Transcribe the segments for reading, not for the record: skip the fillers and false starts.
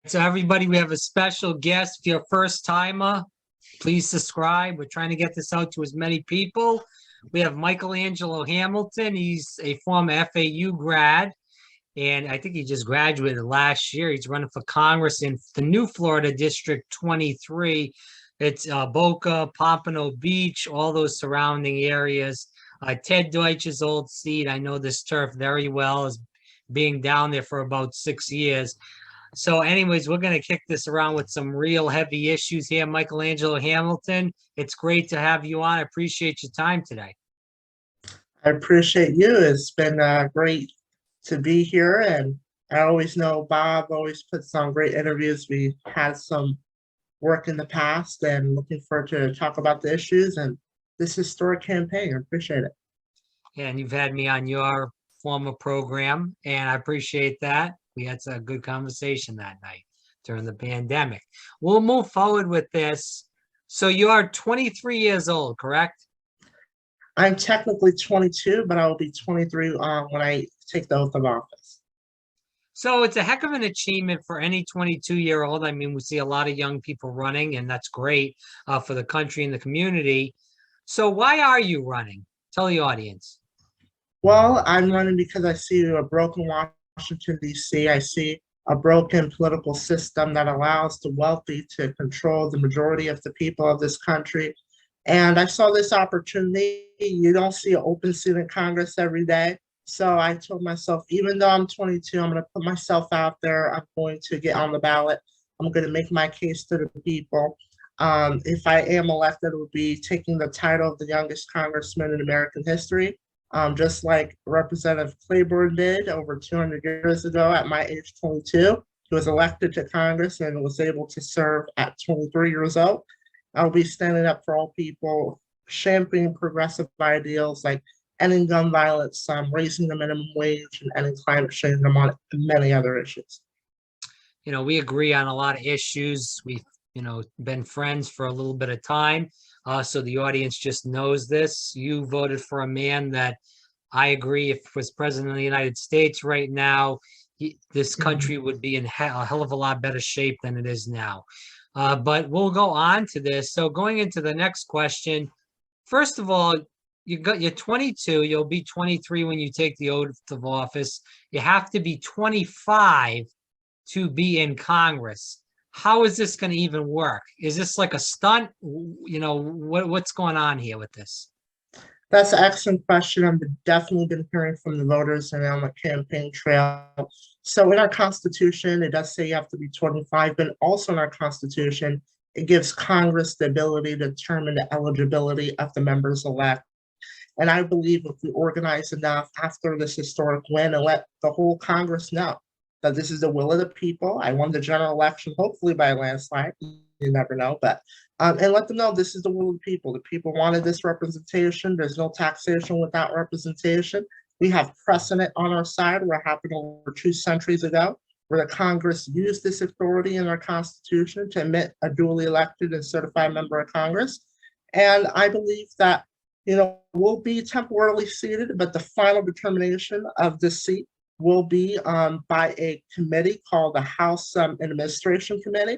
So everybody, we have a special guest. If you're a first timer, please subscribe. We're trying to get this out to as many people. We have Michaelangelo Hamilton. He's a former FAU grad, and I think he just graduated last year. He's running for Congress in the new Florida District 23. It's Boca, Pompano Beach, all those surrounding areas. Ted Deutsch's old seat. I know this turf very well, as being down there for about 6 years. So anyways, we're going to kick this around with some real heavy issues here. Michaelangelo Hamilton, it's great to have you on. I appreciate your time today. I appreciate you. It's been great to be here. And I always know Bob always puts on great interviews. We had some work in the past and looking forward to talk about the issues and this historic campaign. I appreciate it. Yeah, and you've had me on your former program, and I appreciate that. We had a good conversation that night during the pandemic. We'll move forward with this. So you are 23 years old, correct? I'm technically 22, but I will be 23 when I take the oath of office. So it's a heck of an achievement for any 22-year-old. I mean, we see a lot of young people running, and that's great for the country and the community. So why are you running? Tell the audience. Well, I'm running because I see a broken Washington, D.C. I see a broken political system that allows the wealthy to control the majority of the people of this country. And I saw this opportunity. You don't see an open seat in Congress every day. So I told myself, even though I'm 22, I'm going to put myself out there. I'm going to get on the ballot. I'm going to make my case to the people. If I am elected, it will be taking the title of the youngest congressman in American history. Just like Representative Claiborne did over 200 years ago at my age 22. He was elected to Congress and was able to serve at 23 years old. I'll be standing up for all people, championing progressive ideals like ending gun violence, raising the minimum wage, and ending climate change, among many other issues. You know, we agree on a lot of issues. We've, been friends for a little bit of time. So the audience just knows this. You voted for a man that I agree, if was president of the United States right now, this country would be in a hell of a lot better shape than it is now. But we'll go on to this. So going into the next question, first of all, you're 22, you'll be 23 when you take the oath of office. You have to be 25 to be in Congress. How is this going to even work? Is this like a stunt? What's going on here with this? That's an excellent question. I've definitely been hearing from the voters and on the campaign trail. So in our Constitution, it does say you have to be 25, but also in our Constitution, it gives Congress the ability to determine the eligibility of the members elect. And I believe if we organize enough after this historic win and let the whole Congress know that this is the will of the people. I won the general election, hopefully by a landslide. You never know, but and let them know this is the will of the people. The people wanted this representation. There's no taxation without representation. We have precedent on our side where it happened over 2 centuries ago, where the Congress used this authority in our Constitution to admit a duly elected and certified member of Congress. And I believe that, we'll be temporarily seated, but the final determination of this seat will be by a committee called the House Administration Committee.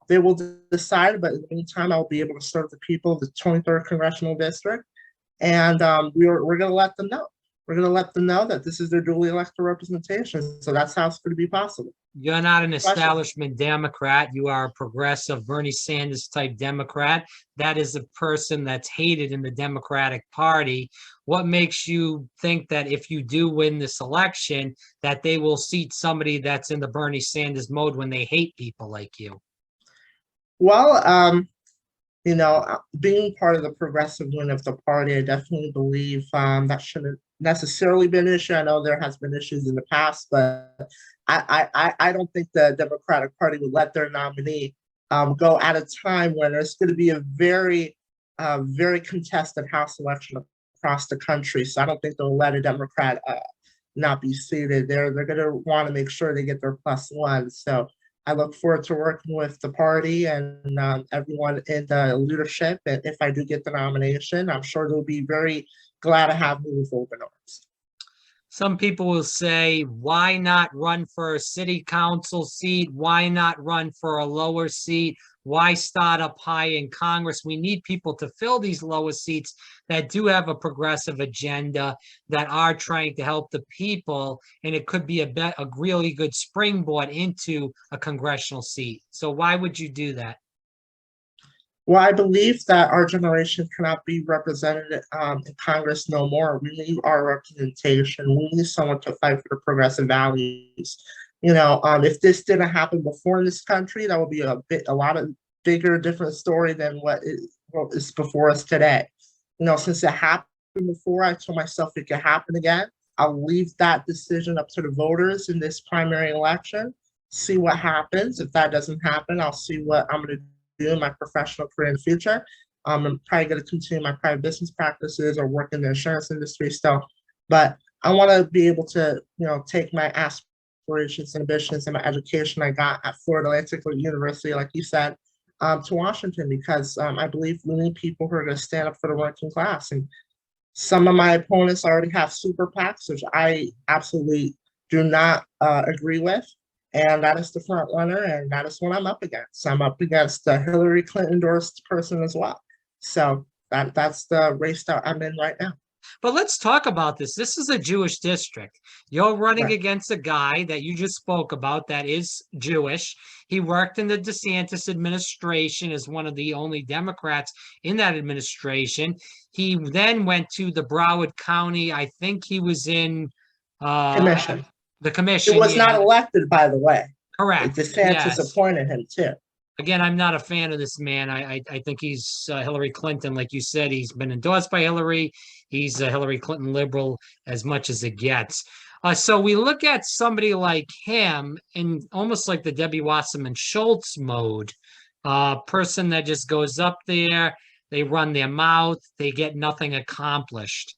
They will decide, but in the meantime, I'll be able to serve the people of the 23rd Congressional District. And we're going to let them know. We're going to let them know that this is their duly elected representation. So that's how it's going to be possible. You're not an establishment Democrat. You are a progressive Bernie Sanders type Democrat. That is a person that's hated in the Democratic Party. What makes you think that if you do win this election, that they will seat somebody that's in the Bernie Sanders mode when they hate people like you? Well, being part of the progressive wing of the party, I definitely believe that shouldn't necessarily be an issue. I know there has been issues in the past, but I don't think the Democratic Party would let their nominee go at a time when there's going to be a very, very contested House election across the country. So I don't think they'll let a Democrat not be seated. They're going to want to make sure they get their +1. So I look forward to working with the party and everyone in the leadership. And if I do get the nomination, I'm sure they'll be very glad to have me with open arms. Some people will say, why not run for a city council seat? Why not run for a lower seat? Why start up high in Congress? We need people to fill these lower seats that do have a progressive agenda, that are trying to help the people, and it could be a really good springboard into a congressional seat. So why would you do that? Well, I believe that our generation cannot be represented in Congress no more. We need our representation. We need someone to fight for the progressive values. If this didn't happen before in this country, that would be a lot of bigger, different story than what is before us today. Since it happened before, I told myself it could happen again. I'll leave that decision up to the voters in this primary election, see what happens. If that doesn't happen, I'll see what I'm going to do in my professional career in the future. I'm probably going to continue my private business practices or work in the insurance industry still. But I want to be able to, take my aspirations and ambitions and my education I got at Florida Atlantic University, like you said, to Washington, because I believe we need people who are going to stand up for the working class. And some of my opponents already have super PACs, which I absolutely do not agree with. And that is the front runner, and that is what I'm up against. I'm up against the Hillary Clinton endorsed person as well. So that's the race that I'm in right now. But let's talk about this. This is a Jewish district. You're running Right. against a guy that you just spoke about that is Jewish. He worked in the DeSantis administration as one of the only Democrats in that administration. He then went to the Broward County. I think he was in Commission. the He commission. was not Yeah, elected, by the way. correct. DeSantis Yes. appointed him too. Again, I'm not a fan of this man. I think he's Hillary Clinton, like you said. He's been endorsed by Hillary. He's a Hillary Clinton liberal as much as it gets. So we look at somebody like him in almost like the Debbie Wasserman Schultz mode, person that just goes up there, they run their mouth, they get nothing accomplished.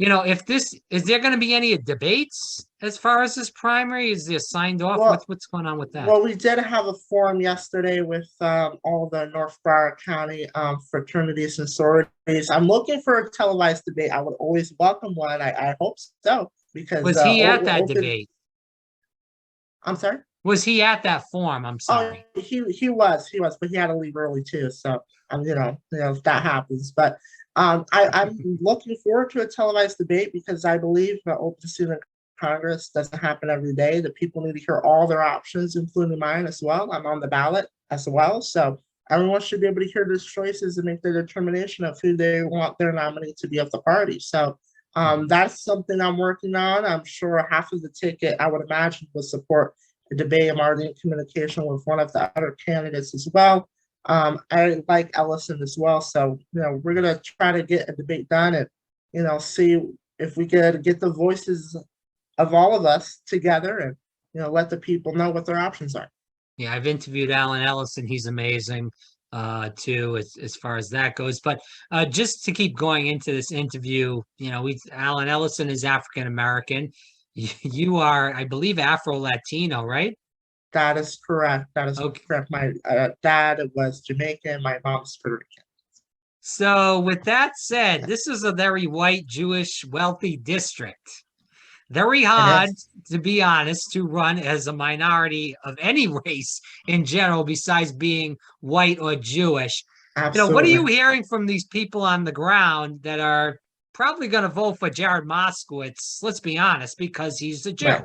If this is there going to be any debates as far as this primary? Is there signed off? Well, What's going on with that? Well, we did have a forum yesterday with all the North Broward County fraternities and sororities. I'm looking for a televised debate. I would always welcome one. I hope so, because Was he at that debate? I'm sorry? Was he at that forum? I'm sorry. Oh, he was, but he had to leave early too. So if that happens. But I'm looking forward to a televised debate because I believe the open seat in Congress doesn't happen every day. The people need to hear all their options, including mine as well. I'm on the ballot as well. So everyone should be able to hear those choices and make their determination of who they want their nominee to be of the party. So that's something I'm working on. I'm sure half of the ticket, I would imagine, will support the debate. I'm already in communication with one of the other candidates as well. I like Ellison as well. So, we're going to try to get a debate done and, see if we could get the voices of all of us together and, let the people know what their options are. Yeah, I've interviewed Alan Ellison. He's amazing too, as far as that goes. But just to keep going into this interview, Alan Ellison is African American. You are, I believe, Afro-Latino, right? That is correct. That is Okay. correct. My dad was Jamaican. My mom's Puerto Rican. So with that said, this is a very white, Jewish, wealthy district. Very hard, to be honest, to run as a minority of any race in general, besides being white or Jewish. Absolutely. What are you hearing from these people on the ground that are probably going to vote for Jared Moskowitz? Let's be honest, because he's a Jew. Right.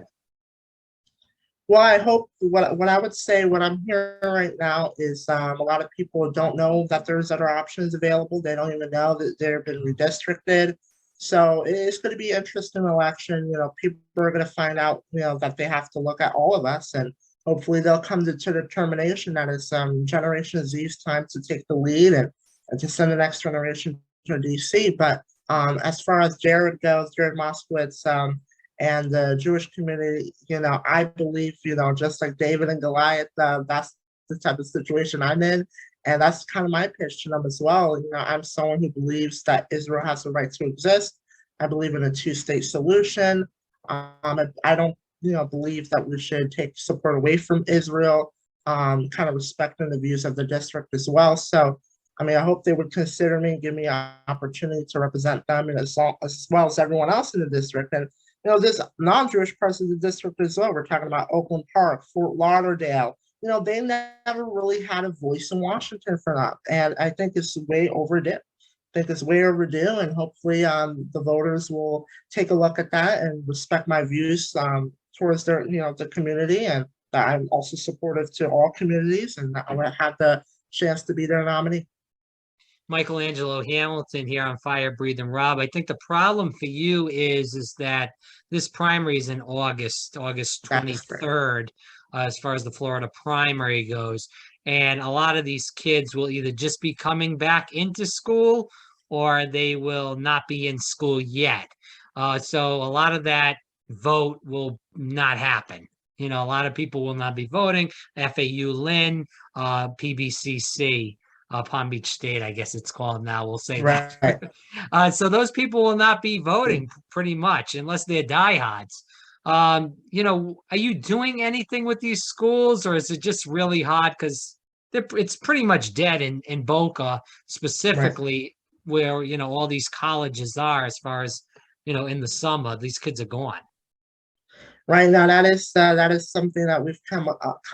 Well, I hope what I would say, what I'm hearing right now is a lot of people don't know that there's other options available. They don't even know that they've been redistricted. So it's going to be an interesting election. People are going to find out, that they have to look at all of us, and hopefully they'll come to determination that it's Generation Z's time to take the lead and to send the next generation to DC. But as far as Jared goes, Jared Moskowitz, and the Jewish community, I believe, just like David and Goliath, that's the type of situation I'm in. And that's kind of my pitch to them as well. I'm someone who believes that Israel has the right to exist. I believe in a two-state solution. I don't, believe that we should take support away from Israel, kind of respecting the views of the district as well. So, I hope they would consider me, give me an opportunity to represent them, and as well as everyone else in the district. And This non-Jewish parts of the district as well. We're talking about Oakland Park, Fort Lauderdale. They never really had a voice in Washington for that. And I think it's way overdue. And hopefully the voters will take a look at that and respect my views towards the community, and that I'm also supportive to all communities, and I want to have the chance to be their nominee. Michelangelo Hamilton here on Fire Breathing Rob. I think the problem for you is that this primary is in August That's great. 23rd, as far as the Florida primary goes. And a lot of these kids will either just be coming back into school or they will not be in school yet. So a lot of that vote will not happen. A lot of people will not be voting. FAU Lynn, PBCC. Palm Beach State, I guess it's called now. We'll say Right. that. So those people will not be voting pretty much unless they're diehards. Are you doing anything with these schools, or is it just really hard because it's pretty much dead in Boca specifically, where all these colleges are, as far as in the summer, these kids are gone. Right now, that is something that we've come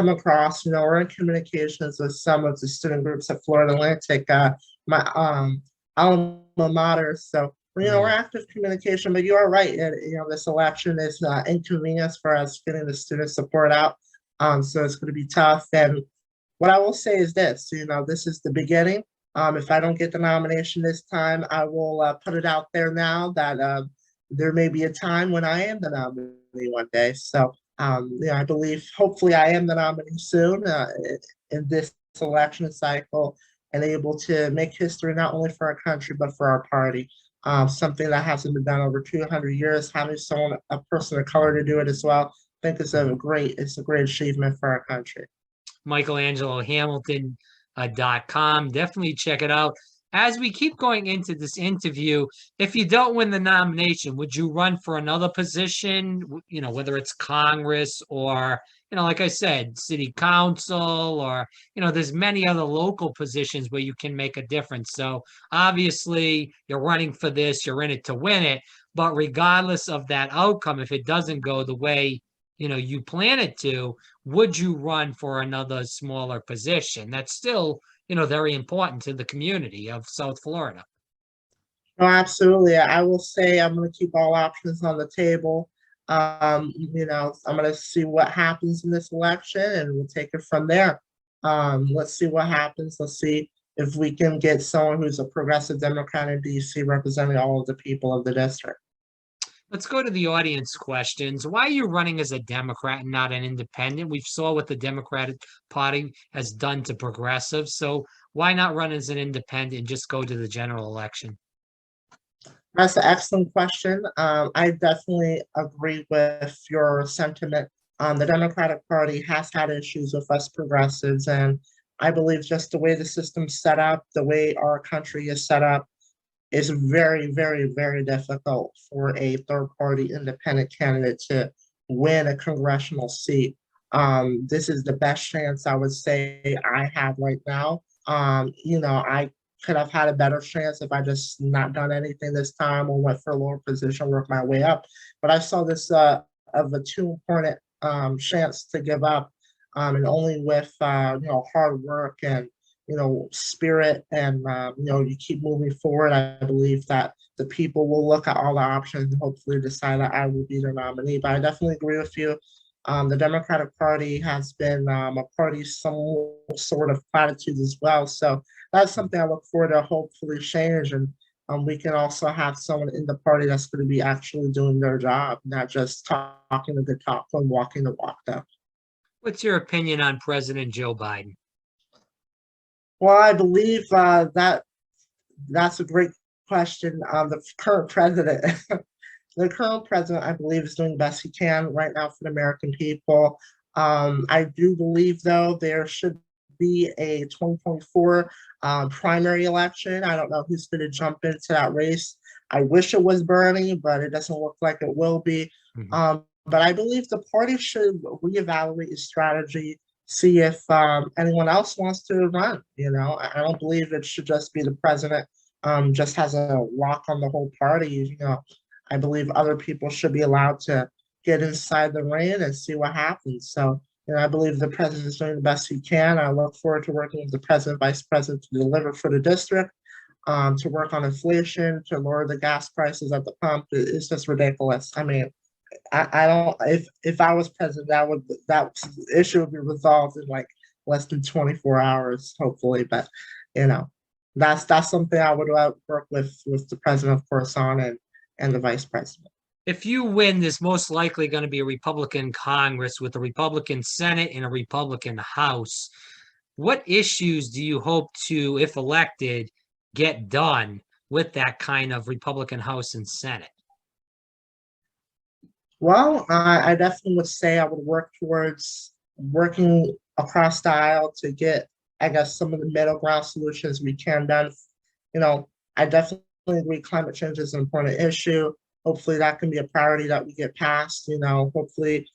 across. We're in communications with some of the student groups at Florida Atlantic, my alma mater. So we're active communication. But you are right. This election is inconvenience for us getting the student support out. So it's going to be tough. And what I will say is this. This is the beginning. If I don't get the nomination this time, I will put it out there now that there may be a time when I am the nominee one day. So, I believe hopefully I am the nominee soon in this election cycle, and able to make history not only for our country but for our party. Something that hasn't been done over 200 years. Having a person of color to do it as well, I think it's a great achievement for our country. Michelangelo Hamilton.com. Definitely check it out. As we keep going into this interview, if you don't win the nomination, would you run for another position, whether it's Congress or, like I said, city council, or, there's many other local positions where you can make a difference. So obviously you're running for this, you're in it to win it. But regardless of that outcome, if it doesn't go the way, you plan it to, would you run for another smaller position? That's still very important to the community of South Florida. No, absolutely. I will say I'm going to keep all options on the table. I'm going to see what happens in this election, and we'll take it from there. Let's see what happens. Let's see if we can get someone who's a progressive Democrat in DC representing all of the people of the district. Let's go to the audience questions. Why are you running as a Democrat and not an independent? We've saw what the Democratic Party has done to progressives. So why not run as an independent and just go to the general election? That's an excellent question. I definitely agree with your sentiment. The Democratic Party has had issues with us progressives, and I believe just the way the system's set up, the way our country is set up, is very, very, very difficult for a third-party independent candidate to win a congressional seat. This is the best chance I would say I have right now. I could have had a better chance if I just not done anything this time or went for a lower position, work my way up. But I saw this of a too important chance to give up, and only with hard work and spirit, and you keep moving forward. I believe that the people will look at all the options and hopefully decide that I will be the nominee. But I definitely agree with you. The Democratic Party has been a party some sort of platitudes as well. So that's something I look forward to hopefully change, and we can also have someone in the party that's going to be actually doing their job, not just talking the good talk and walking the walk though. What's your opinion on President Joe Biden? Well, I believe that's a great question. The current president, I believe, is doing the best he can right now for the American people. I do believe, though, there should be a 2024 primary election. I don't know who's going to jump into that race. I wish it was Bernie, but it doesn't look like it will be. But I believe the party should reevaluate its strategy, see if anyone else wants to run. I don't believe it should just be the president just has a lock on the whole party. I believe other people should be allowed to get inside the ring and see what happens. So, I believe the president is doing the best he can. I look forward to working with the president, vice president to deliver for the district, to work on inflation, to lower the gas prices at the pump. It's just ridiculous. I mean, I don't. If I was president, that issue would be resolved in like less than 24 hours, hopefully. But you know, that's something I would work with the president, of course, on and the vice president. If you win, there's most likely going to be a Republican Congress with a Republican Senate and a Republican House. What issues do you hope to, if elected, get done with that kind of Republican House and Senate? Well, I definitely would say I would work towards working across the aisle to get, I guess, some of the middle ground solutions we can done. I definitely agree climate change is an important issue. Hopefully that can be a priority that we get passed. Hopefully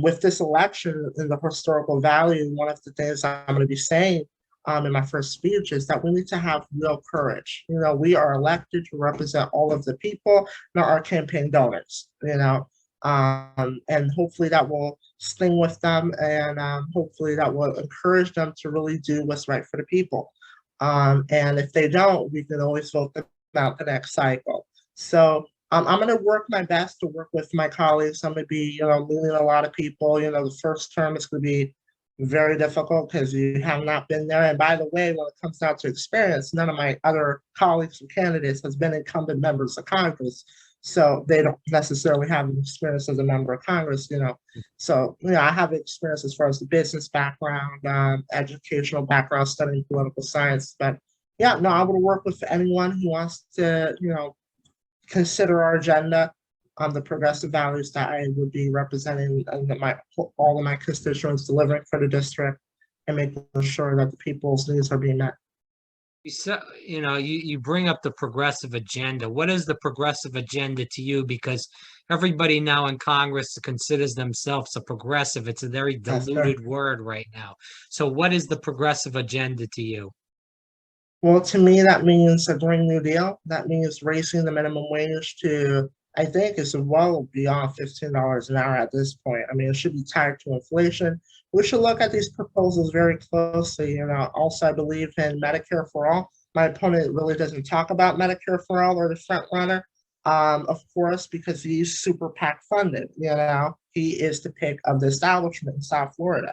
with this election and the historical value, one of the things I'm going to be saying in my first speech is that we need to have real courage. We are elected to represent all of the people, not our campaign donors, and hopefully that will sting with them, and hopefully that will encourage them to really do what's right for the people. And if they don't, we can always vote them out the next cycle. So I'm going to work my best to work with my colleagues. I'm going to be, leading a lot of people. The first term is going to be very difficult because you have not been there. And by the way, when it comes down to experience, none of my other colleagues or candidates has been incumbent members of Congress. So they don't necessarily have an experience as a member of Congress, So, I have experience as far as the business background, educational background, studying political science. But yeah, no, I would work with anyone who wants to, consider our agenda on the progressive values that I would be representing and all of my constituents delivering for the district and making sure that the people's needs are being met. You bring up the progressive agenda. What is the progressive agenda to you? Because everybody now in Congress considers themselves a progressive. It's a very diluted word right now. So what is the progressive agenda to you? Well, to me, that means a Green New Deal. That means raising the minimum wage to, I think it's well beyond $15 an hour at this point. I mean, it should be tied to inflation. We should look at these proposals very closely. Also, I believe in Medicare for all. My opponent really doesn't talk about Medicare for all or the front runner, of course, because he's super PAC funded. He is the pick of the establishment in South Florida.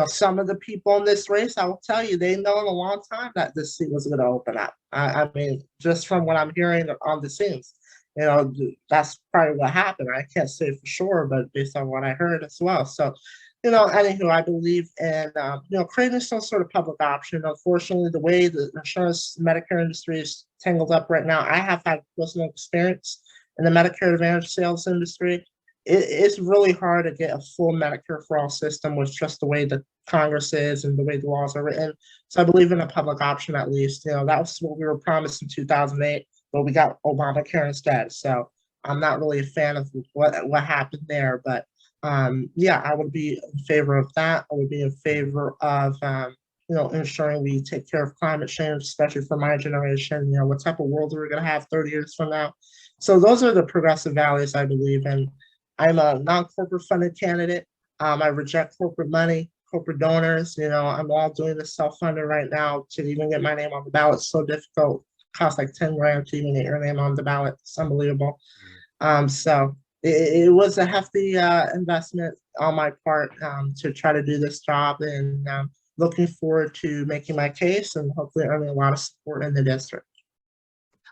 Some of the people in this race, I will tell you, they know in a long time that this seat was going to open up. I mean, just from what I'm hearing on the scenes, that's probably what happened. I can't say for sure, but based on what I heard as well. So, anywho, I believe in, creating some sort of public option. Unfortunately, the way the insurance Medicare industry is tangled up right now, I have had personal experience in the Medicare Advantage sales industry. It's really hard to get a full Medicare for all system with just the way that Congress is and the way the laws are written. So I believe in a public option at least. That was what we were promised in 2008, but we got Obamacare instead. So I'm not really a fan of what happened there. But yeah, I would be in favor of that. I would be in favor of ensuring we take care of climate change, especially for my generation. What type of world are we going to have 30 years from now? So those are the progressive values I believe in. I'm a non-corporate funded candidate. I reject corporate money, corporate donors. I'm all doing this self-funded right now to even get my name on the ballot. It's so difficult. It costs like 10 grand to even get your name on the ballot. It's unbelievable. So it was a hefty investment on my part to try to do this job, and looking forward to making my case and hopefully earning a lot of support in the district.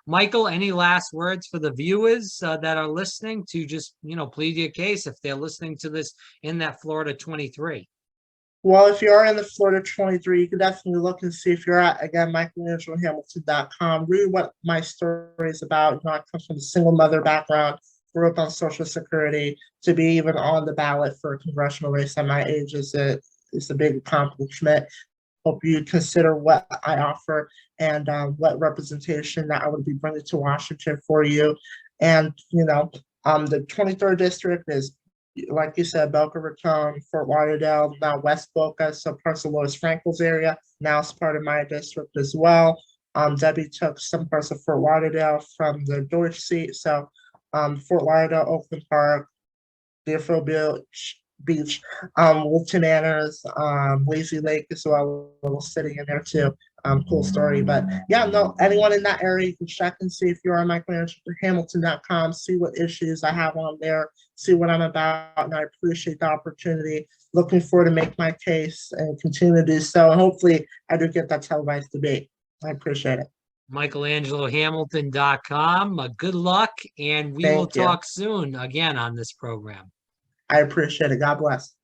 Michael, any last words for the viewers that are listening to just, plead your case if they're listening to this in that Florida 23? Well, if you are in the Florida 23, you can definitely look and see if you're at, again, michelangelohamilton.com. Read what my story is about. I come from a single mother background, grew up on Social Security. To be even on the ballot for a congressional race at my age is a big accomplishment. Hope you consider what I offer and what representation that I would be bringing to Washington for you. And, the 23rd district is, like you said, Boca Raton, Fort Lauderdale, now West Boca, so parts of Lois Frankel's area. Now it's part of my district as well. Debbie took some parts of Fort Lauderdale from the Deutsch seat. So Fort Lauderdale, Oakland Park, Deerfield Beach, Wilton Manors, Lazy Lake as well, a little city in there too. Cool story. But yeah, no, anyone in that area, you can check and see if you're on MichelangeloHamilton.com, see what issues I have on there, see what I'm about, and I appreciate the opportunity. Looking forward to make my case and continue to do so. And hopefully I do get that televised debate. I appreciate it. MichelangeloHamilton.com. Good luck, and we will Thank you. talk soon again on this program. I appreciate it. God bless.